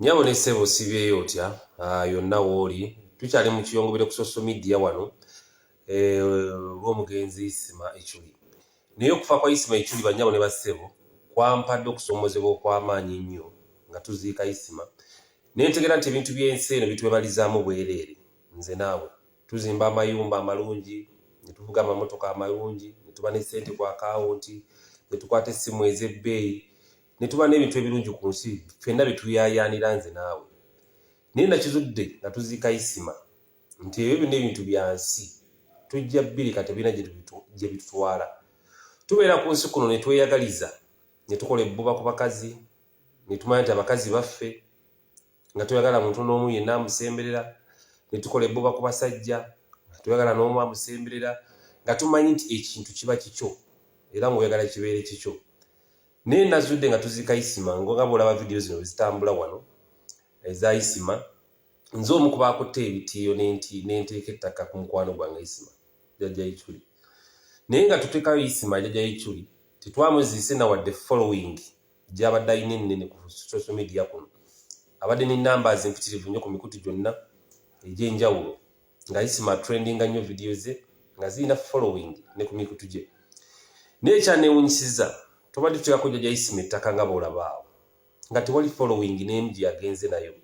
Nyabone sebo sibyeyo otya yonna woli tukyali mu kiyongobere ku social media wano lw'omugenzi Isima Iculi. Naye okufa kwa Isima Iculi banyabone basebo kwampadde okusomozebwa okw'amaanyi nnyo nga tuziika Isima. Naye ntegera nti ebintu by'ensi eno bitwebalizaamu bwereere. Nze naawe tuzimba amayumba amalungi, ne tuvuga amamotoka amalungi, ne tuba ne ssente ku akawunti, ne tukwata essimu ez'ebbeeyi, ne tuba n'ebintu ebirungi ku nsi ffenna bituyaayaanira nze naawe. Naye nakizudde nga tuziika Isima nti ebyo byonna ebintu bya nsi tujja bbiri kati birina gye bitutwala. Tubeera ku nsi kuno ne tweyagaliza, ne tukola ebbuba ku bakazi, ne tumanya nti abakazi baffe nga tuyagala muntu n'omu yenna amusemberera, ne tukola ebbuba ku basajja nga tuyagala n'omu amusemberera, nga tumanyi nti ekintu kiba kikyo era ng'oyagala kibeere kikyo. Naye nazudde nga tuziika Isima nga bw'olaba vidiyo zino zitambula wano eza Isima, nze omu ku baakutte ebitiiyo n'enteeka ettaka ku mukwano gwange Isima, Jajja Iculi. Naye nga tuteekayo Isima Jajja Iculi, tetwamuziise na wadde following gy'abadde alina ennene ku social media kuno. Abadde ne numbers empitirivu nnyo ku mikutu gyonna egy'enjawulo, nga Isima trendinga nnyo vidiyo ze nga zirina following ne ku mikutu gye. Naye ekyanneewuunyisiza, tubadde tuteekako Jajja Isima ettaka nga bw'olaba awo, nga tewali following n'emu gye yagenze nayo,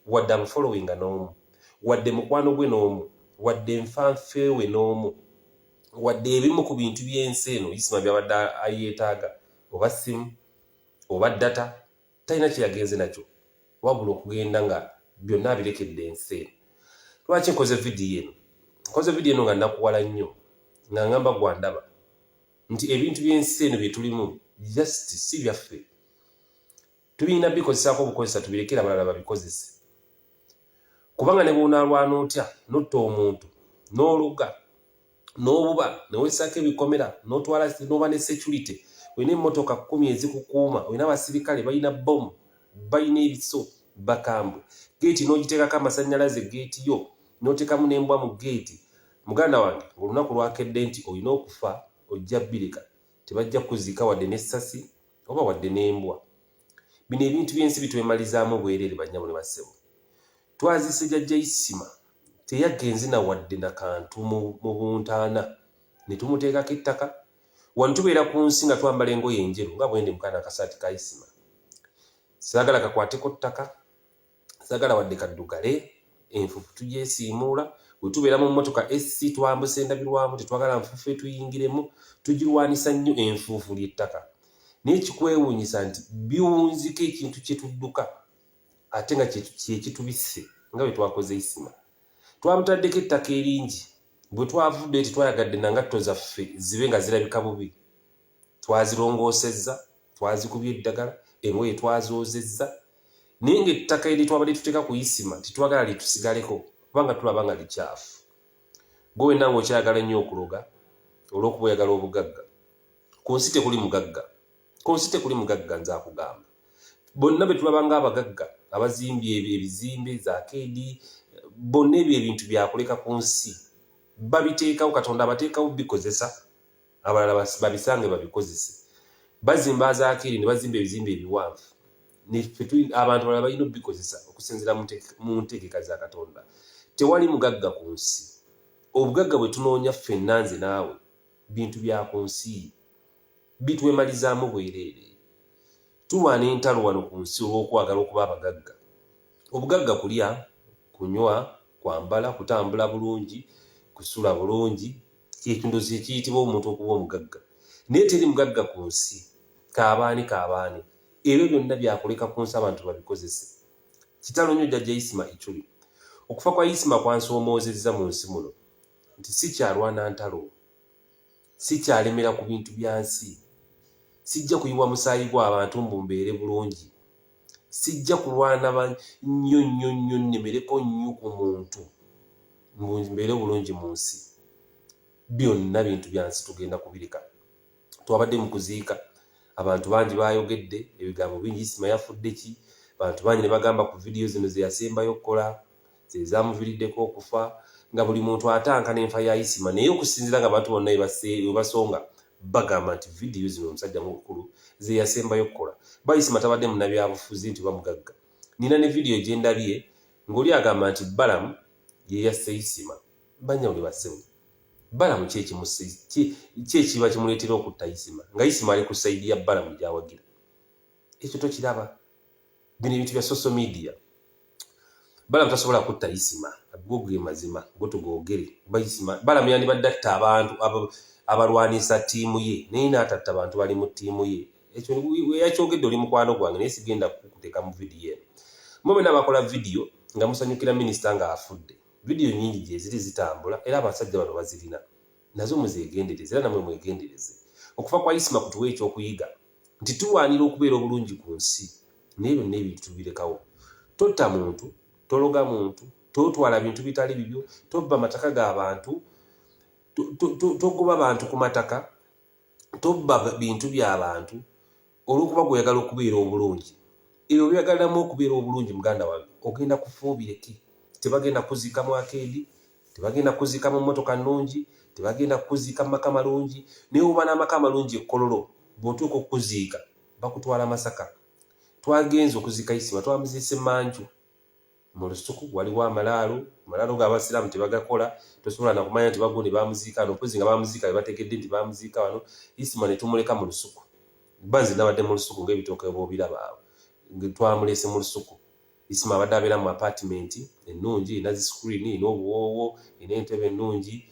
wadde amufollowinga n'omu, wadde mukwano gwe n'omu, wadde nfanfe we n'omu, wadde ebimu ku bintu by'ensi eno Isima by'abadde ayeetaaga, oba ssimu oba data, talina kye yagenze nakyo wabula okugenda nga byonna abirekedde ensi eno. Lwaki nkoze vidiyo eno? Nkoze vidiyo eno nga nakuwala nnyo, nga ngamba gwandaba nti ebintu by'ensi eno bye tulimu just si byaffe. Tubirina bikozesaako obukozesa tubirekera abalala babikozese. Kubanga ne bw'onaalwana otya n'otta omuntu n'oluga n'obuba ne weesaako ebikomera n'oba ne security, olina emmotoka 10 ezikukuuma, olina abasirikale balina bomu, balina ebiso bakambwe, geeti n'ogiteekako amasannyalaze geeti yo, n'oteekamu n'embwa mu geeti. Muganda wange olunaku lwakedde nti olina okufa ojja bbirika, tebajja kuziika wadde n'essasi oba wadde n'embwa. Bino ebintu by'ensi bitwemalizaamu bwereere bannyabo bassebo. Twaziise Jajja Isima teyagenze na wadde na kantu mu buntaana, ne tumuteekako ettaka. Wano tubeera ku nsi nga twambala engoye enjeru nga bwe ndi mukaana akasaati ka Isima. Saagala kakwateko ttaka, saagala wadde kaddugale, enfuufu tugyesiimuula. Bwe tubeera mu mmotoka SC twambusa endabirwamu, tetwagala nfuufu etuyingiremu, tugirwanisa nnyo enfuufu ly'ettaka. Naye kikwewuunyisa nti biwunzika ekintu kye tudduka ate nga kye kitubisse nga bwe twakoze Isima. Twamutaddeko ettaka eringi, bwe twavudde tetwayagadde na ngatto zaffe zibe nga zirabika bubi. Twazirongoosezza, twazikubye eddagala, engoye twazoozezza. Naye ng'ettaka eri twabadde tuteeka ku Isima tetwagala litusigaleko kubanga tulaba nga likyafu. Gwe wenna ng'okyayagala nnyo okuloga olw'okuba oyagala obugagga. Ku nsi tekuli mugagga. Ku nsi tekuli mugagga nze akugamba. Bonna be tulaba ng'abagagga abazimbye ebizimbe za keedi, bonna ebyo ebintu byakuleka ku nsi. Babiteekawo, Katonda abateekawo bikozesa, abalala babisange babikozese. Bazimba za keedi ne bazimba ebizimbe ebiwanvu. Abantu balala balina obikozesa okusinziira mu ntegeka za Katonda. Tewali mugagga ku nsi. Obugagga bwe tunoonya ffenna nze naawe bintu bya ku nsi, bitwemalizaamu bwereere. Tulwana entalo wano ku nsi olw'okwagala okuba abagagga. Obugagga kulya, kunywa, kwambala, kutambula bulungi, kusula bulungi, ekintu ekiyitibwa omuntu okuba omugagga. Naye teri mugagga ku nsi. Kaabaani. Ebyo byonna byakuleka ku nsi abantu babikozese. Kitalo nnyo Jajja Isima Iculi. Okufa kwa Isima kwansoomoozezza mu nsi muno nti si kyalwana ntalo, si kyalemera ku bintu bya nsi, sijja kuyiwa musaayi gw'abantu mbumbeere bulungi, sijja kulwana nnyo nnemereko nnyo ku muntu mbeere bulungi mu nsi. Byonna bintu bya nsi tugenda kubireka. Twabadde mu kuziika, abantu bangi baayogedde ebigambo bingi, Isima yafudde ki, abantu bangi ne bagamba ku vidiyo zino ze yasembayo okukola ze zaamuviiriddeko okufa, nga buli muntu atanka n'enfa ya Isima. Naye okusinziira nga abantu bonna basonga bagamba nti vidiyo zino omusajja mukulu ze yasembayo okukola. Ba Isima tabadde munnabyabufuzi nti bamugagga. nina ne video gye ndabye ng'oli agamba nti Balamu ye yasse Isima. Banyawule bassebo. Balamu kyekiba kimuleetera okutta Isima nga Isima ali ku sayidi ya Balamu gy'awagira. Ekyo tokiraba. Bino ebintu bya social media. Balamu tasobola kutta Isima. Go ge mazima go tugoogere. Balamu yandibadde atta abantu abalwanisa ttiimu ye naye n'atatta abantu bali mu ttiimu ye. Ekyo yakyogedde oli mukwano gwange naye sigenda kukuteeka mu vidiyo eno. Mwe n'abakola vidiyo nga musanyukira minisita ng'afudde. Vidiyo nyingi gye ziri zitambula era abasajja bano bazirina. Nazo muzeegendereze era namwe mwegendereze. Okufa kwa Isima kutuwa ekyokuyiga nti tuwaanira okubeera obulungi ku nsi. Naye byonna ebintu tubirekawo. Totta muntu, tologa muntu, totwala bintu bitali bibyo, tobba mataka g'abantu, togoba bantu ku mataka, tobba bintu by'abantu olw'okuba gweyagala okubeera obulungi. Ebyo byagaliramu okubeera obulungi muganda wange ogenda kufuubireki. Tebagenda kuziika mu akeedi, tebagenda kuziika mu mmotoka nnungi, tebagenda kuziika mu maka malungi. Naye oba n'amaka amalungi ekkololo bw'otuuka okuziika bakutwala Masaka. Twagenze okuziika Isima twamuziise Manju. Mu lusuku waliwo amalaalo g'abasiraamu tebagakola, tosobola na kumanya nti bagundi bamuziika wano, mpozi nga bamuziika be bategedde nti bamuziika wano. Isima ne tumuleka mu lusuku. Banzi nabadde mu lusuku ng'ebitooke bw'obiraba awo. Twamulese mu lusuku. Isima abadde abeera mu apartment ennungi, ena screen, ena obuwoowo, ena entebe ennungi.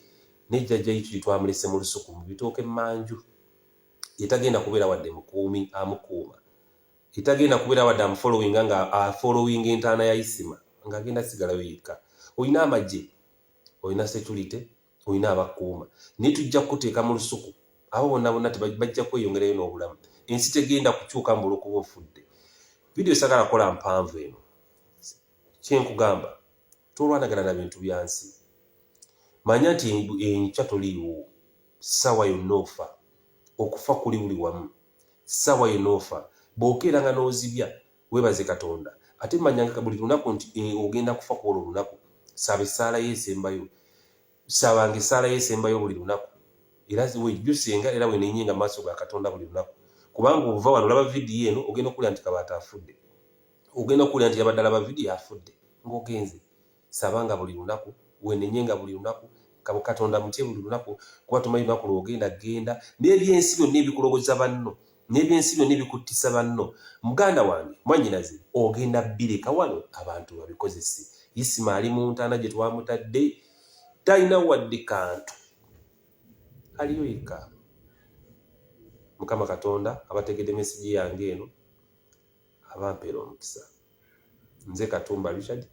Ne Jajja Iculi twamulese mu lusuku mu bitooke Manju. Yetagenda kubeera wadde mukuumi amukuuma. Yetagenda kubeera wadde amufollowinga nga afollowinga entaana ya Isima ng'agenda sigalayo yekka. Olina amagye, olina security, olina abakuuma. Naye tujja kukuteeka mu lusuku. Abo bonna bajja kweyongerayo n'obulamu. Ensi tegenda kukyuka mu olw'okuba ofudde. Vidiyo sagala kola mpanvu eno. Kyenkugamba, tolwanagana na bintu bya nsi. Manya nti enkya toliiwo. Ssaawa yonna ofa. Okufa kuli buli wamu. Ssaawa yonna ofa. Bw'okeeranga n'ozibya weebaze Katonda. Ate manyanga buli lunaku nti ogenda kufa ku olwo lunaku. Saba essaala y'esembayo. Sabanga essaala y'esembayo buli lunaku. Era wejjusenga era wenenyenga mu maaso ga Katonda buli lunaku. Kubanga ova wano olaba vidiyo eno ogenda okulya nti Kabaata afudde. Ogenda okulya nti yabadde alaba vidiyo afudde. Ng'ogenze. Sabanga buli lunaku, wenenyenga buli lunaku, Katonda mutye buli lunaku, kuba tomanyi lunaku lw'ogenda genda. N'ebyensi byonna ebikulogoza banno. N'ebyensi byonna ebikuttisa banno. Muganda wange, mwannyinaze, ogenda bireka wano abantu babikozese. Isima ali mu ntaana gye twamutadde, talina wadde kantu. Aliyo yekka. Mukama Katonda abategedde mesigi yange eno abampeera omukisa. Nze Katumba Richard.